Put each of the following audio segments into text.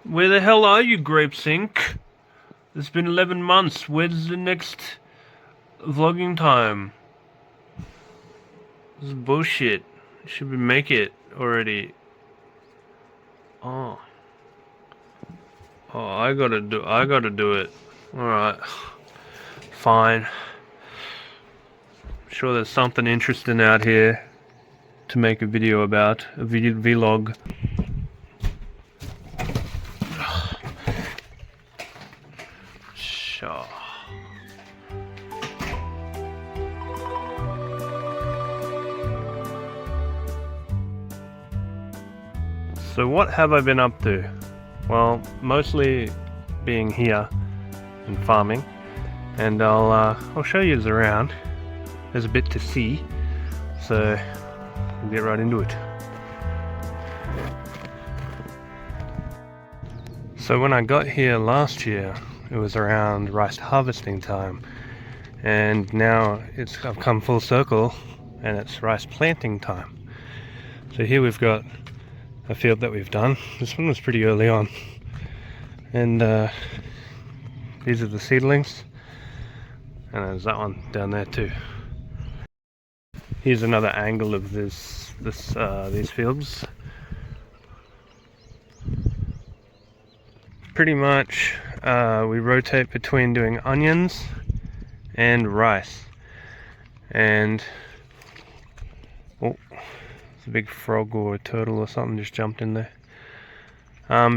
Where the hell are you, GrapesInc? It's been 11 months. Where's the next vlogging time? This is bullshit. Should we make it already? Oh, I gotta do it. Alright. Fine. I'm sure there's something interesting out here to make a video about. A vlog. Sure. So what have I been up to? Well, mostly being here and farming, and I'll show you around. There's a bit to see, so we'll get right into it. So when I got here last year, it was around rice harvesting time, and now I've come full circle and it's rice planting time. So here we've got a field that we've done. This one was pretty early on, and these are the seedlings, and there's that one down there too. Here's another angle of these fields. Pretty much we rotate between doing onions and rice, and a big frog or a turtle or something just jumped in there.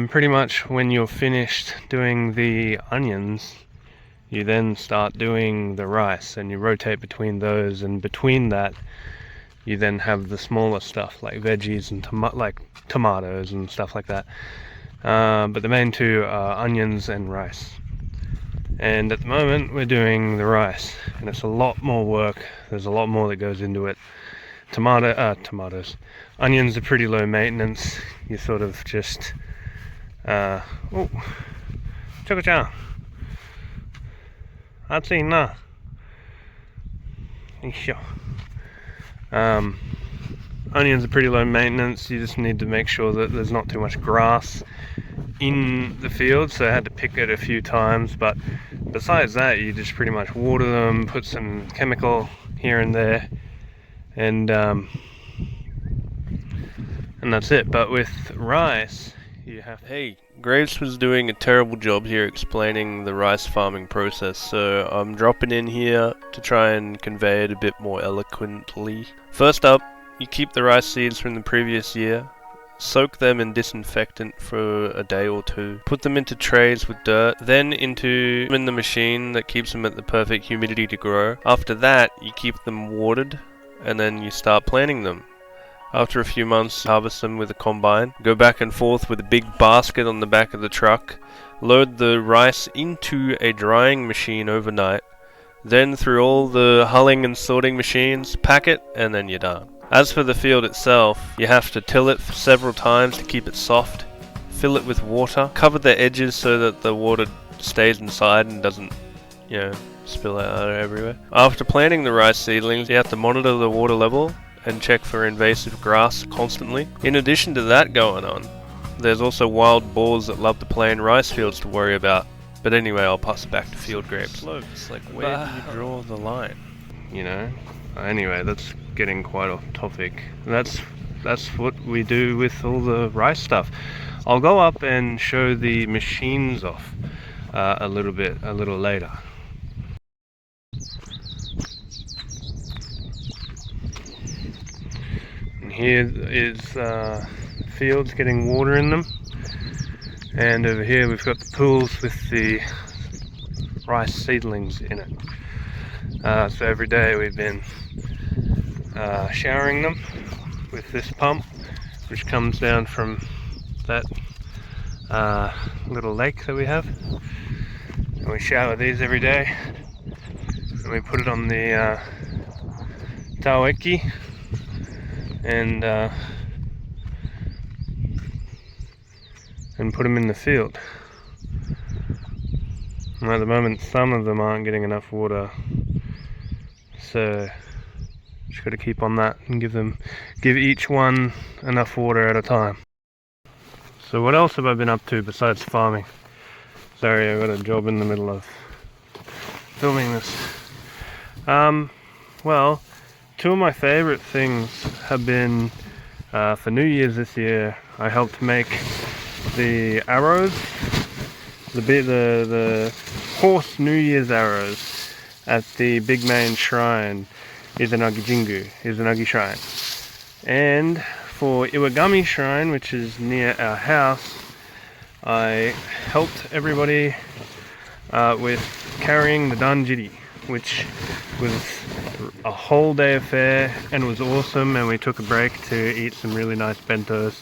Pretty much when you're finished doing the onions, you then start doing the rice, and you rotate between those, and between that you then have the smaller stuff like veggies and tomatoes and stuff like that. But the main two are onions and rice. And at the moment we're doing the rice, and it's a lot more work. There's a lot more that goes into it. Tomatoes. Onions are pretty low maintenance. You sort of just Choco-chan. Atsui na. Onions are pretty low maintenance. You just need to make sure that there's not too much grass in the field, so I had to pick it a few times, but besides that you just pretty much water them, put some chemical here and there, and that's it. But with rice, you have... Hey, Graves was doing a terrible job here explaining the rice farming process, so I'm dropping in here to try and convey it a bit more eloquently. First up, you keep the rice seeds from the previous year, soak them in disinfectant for a day or two, put them into trays with dirt, then in the machine that keeps them at the perfect humidity to grow. After that, you keep them watered, and then you start planting them. After a few months, harvest them with a combine, go back and forth with a big basket on the back of the truck, load the rice into a drying machine overnight, then through all the hulling and sorting machines, pack it, and then you're done. As for the field itself, you have to till it several times to keep it soft, fill it with water, cover the edges so that the water stays inside and doesn't, spill out everywhere. After planting the rice seedlings, you have to monitor the water level and check for invasive grass constantly. In addition to that going on, there's also wild boars that love to play in rice fields to worry about. But anyway, I'll pass it back to field grapes. Slopes, like where do you draw the line? Anyway, that's getting quite off topic. That's what we do with all the rice stuff. I'll go up and show the machines off a little later. And here is fields getting water in them, and over here we've got the pools with the rice seedlings in it. So every day we've been showering them with this pump, which comes down from that little lake that we have, and we shower these every day, and we put it on the taweki, and put them in the field. And at the moment some of them aren't getting enough water, so just got to keep on that and give each one enough water at a time. So what else have I been up to besides farming? Sorry, I got a job in the middle of filming this. Well, two of my favorite things have been for New Year's this year. I helped make the arrows, the horse New Year's arrows at the big main shrine, Izanagi Shrine. And for Iwagami Shrine, which is near our house, I helped everybody with carrying the danjiri, which was a whole day affair and was awesome, and we took a break to eat some really nice bentos.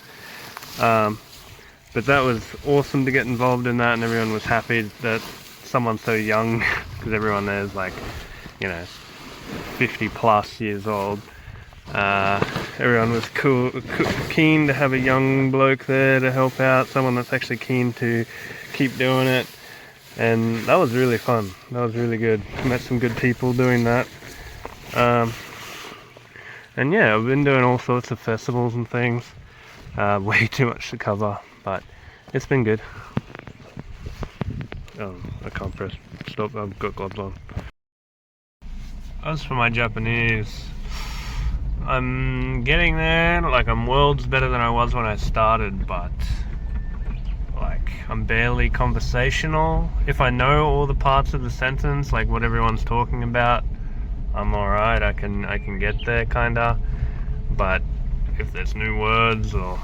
But that was awesome to get involved in that, and everyone was happy that someone so young, because everyone there is like, 50 plus years old. Everyone was keen to have a young bloke there to help out, someone that's actually keen to keep doing it, and that was really fun. That was really good. Met some good people doing that. And yeah, I've been doing all sorts of festivals and things. Way too much to cover, but it's been good. I can't press stop, I've got gloves on. As for my Japanese, I'm getting there. Like, I'm worlds better than I was when I started, but like, I'm barely conversational. If I know all the parts of the sentence, like what everyone's talking about, I'm alright, I can get there kinda. But if there's new words, or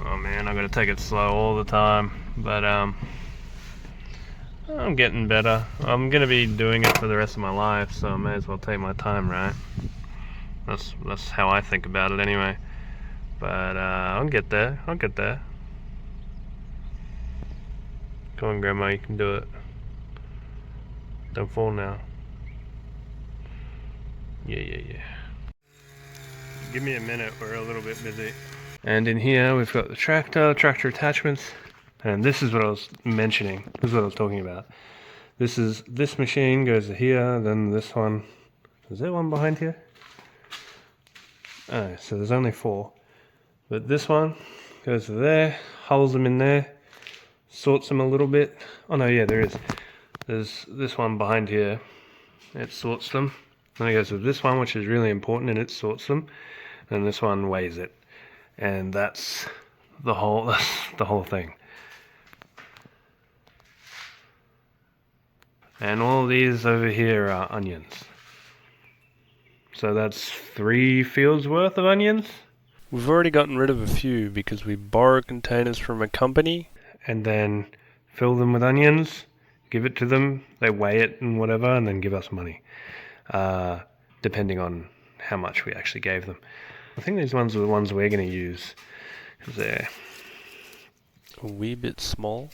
oh man, I gotta take it slow all the time. But I'm getting better. I'm gonna be doing it for the rest of my life, so I may as well take my time, right? That's how I think about it anyway. But I'll get there. I'll get there. Come on, Grandma, you can do it. Don't fall now. Yeah. Give me a minute, we're a little bit busy. And in here we've got the tractor attachments, and this is what I was mentioning. This is what I was talking about. This machine goes to here, then this one. Is there one behind here? Oh, so there's only 4. But this one goes to there, hulls them in there, sorts them a little bit. Oh no, yeah, there is. There's this one behind here. It sorts them. Then it goes with this one, which is really important, and it sorts them. And this one weighs it. And that's the whole thing. And all these over here are onions. So that's 3 fields worth of onions. We've already gotten rid of a few because we borrow containers from a company and then fill them with onions, give it to them, they weigh it and whatever, and then give us money, depending on how much we actually gave them. I think these ones are the ones we're going to use because they're a wee bit small.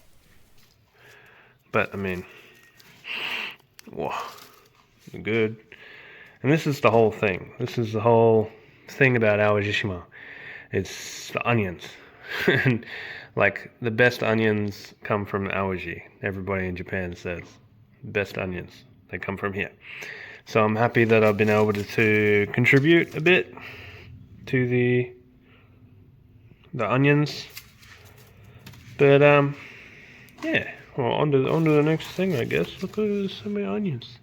But I mean, whoa, they're good. And this is the whole thing. This is the whole thing about Awajishima. It's the onions. And like, the best onions come from Awaji. Everybody in Japan says best onions, they come from here. So I'm happy that I've been able to contribute a bit to the onions. But yeah, well, on to the next thing, I guess. Look, there's so many onions.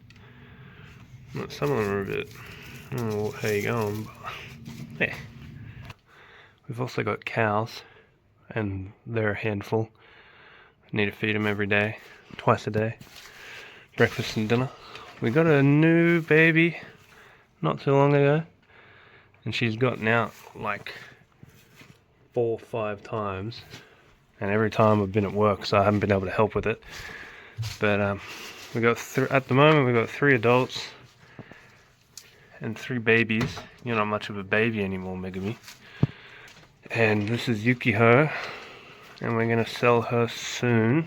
Some of them are a bit, I don't know how you're going, but hey. We've also got cows, and they're a handful. I need to feed them every day, twice a day, breakfast and dinner. We got a new baby not too long ago, and she's gotten out like 4 or 5 times, and every time I've been at work, so I haven't been able to help with it. But we got at the moment we've got 3 adults and 3 babies. You're not much of a baby anymore, Megumi. And this is Yukiho, and we're gonna sell her soon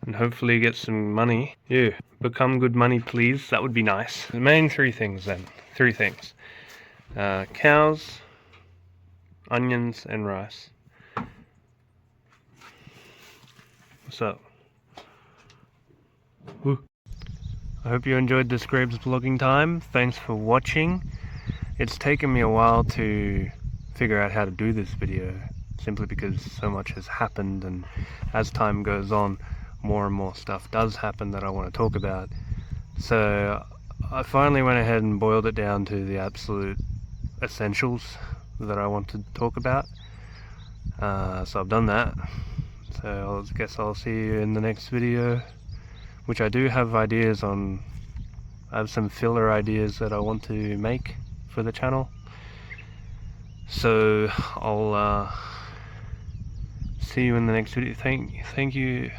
and hopefully get some money. Yeah, become good money, please. That would be nice. The main 3 things then. 3 things. Cows, onions, and rice. What's up? Woo. I hope you enjoyed this Grapes vlogging time. Thanks for watching. It's taken me a while to figure out how to do this video, simply because so much has happened, and as time goes on, more and more stuff does happen that I want to talk about. So I finally went ahead and boiled it down to the absolute essentials that I want to talk about. So I've done that. So I guess I'll see you in the next video, which I do have ideas on. I have some filler ideas that I want to make for the channel. So I'll see you in the next video. Thank you.